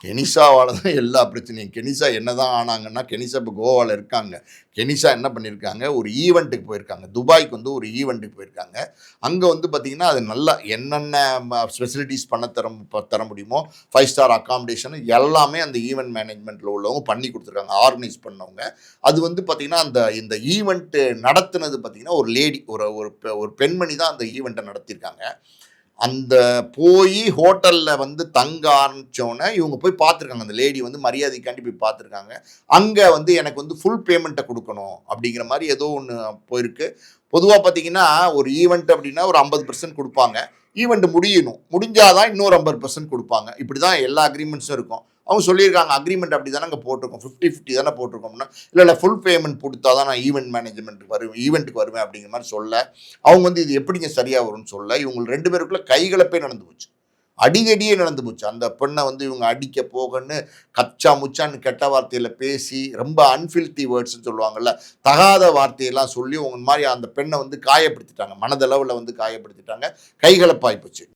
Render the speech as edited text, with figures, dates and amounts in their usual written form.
கெனிசாவால தான் எல்லா பிரச்சனையும். கெனிசா என்னதான் ஆனாங்கன்னா, கெனிசா இப்போ கோவால இருக்காங்க. கெனிசா என்ன பண்ணியிருக்காங்க, ஒரு ஈவென்ட்டுக்கு போயிருக்காங்க. துபாய்க்கு வந்து ஒரு ஈவென்ட்டுக்கு போயிருக்காங்க. அங்க வந்து பார்த்தீங்கன்னா, அது நல்லா என்னென்ன ஃபெசிலிட்டீஸ் தர முடியுமோ, 5 ஸ்டார் அக்காமடேஷன் எல்லாமே அந்த ஈவென்ட் மேனேஜ்மென்ட்ல உள்ளவங்க பண்ணி குடுத்துருக்காங்க. ஆர்கனைஸ் பண்ணவங்க. அது வந்து பார்த்தீங்கன்னா, இந்த ஈவென்ட் நடத்துனது பார்த்தீங்கன்னா, ஒரு லேடி ஒரு ஒரு ஒரு பெண்மணி தான் அந்த ஈவென்ட்ட நடத்தியிருக்காங்க. அந்த போயி ஹோட்டல்ல வந்து தங்க ஆரம்பிச்சோனே, இவங்க போய் பார்த்துருக்காங்க. அந்த லேடி வந்து மரியாதைக்காண்டி போய் பார்த்துருக்காங்க. அங்க வந்து எனக்கு வந்து ஃபுல் பேமெண்ட்ட குடுக்கணும் அப்படிங்கிற மாரி ஏதோ ஒண்ணு போயிருக்கு. பொதுவா பார்த்தீங்கன்னா, ஒரு ஈவென்ட் அப்படின்னா ஒரு 50% குடுப்பாங்க. ஈவென்ட் முடியணும். முடிஞ்சா தான் இன்னொரு 50% குடுப்பாங்க. இப்படி தான் எல்லா அக்ரீமெண்ட்ஸும் இருக்கும். அவங்க சொல்லியிருக்காங்க, அக்ரீமெண்ட் அப்படி தானங்க போட்டிருக்கோம். 50, 50 தானே போட்டிருக்கோம்னா, இல்ல ஃபுல் பேமெண்ட் குடுத்தா தான் நான் ஈவென்ட்க்கு வருவேன் அப்படிங்கிற மாரி சொல்ல, அவங்க வந்து இது எப்படிங்க சரியா வரும்னு சொல்ல, இவங்க 2 பேருக்குள்ள கைகலப்பே நடந்து போச்சு. அடிதடியே நடந்து போச்சு. அந்த பெண்ண வந்து இவங்க அடிக்க போகன்னு கச்சா முச்சான்னு கெட்ட வார்த்தையில பேசி, ரொம்ப அன்ஃபில்தி வேர்ட்ஸ்ன்னு சொல்லுவாங்கல்ல. தகாத வார்த்தையெல்லாம் சொல்லி உங்க மாரி அந்த பெண்ண வந்து காயப்படுத்திட்டாங்க. மனதளவுல வந்து காயப்படுத்திட்டாங்க. கைகலப்பாயி போச்சு.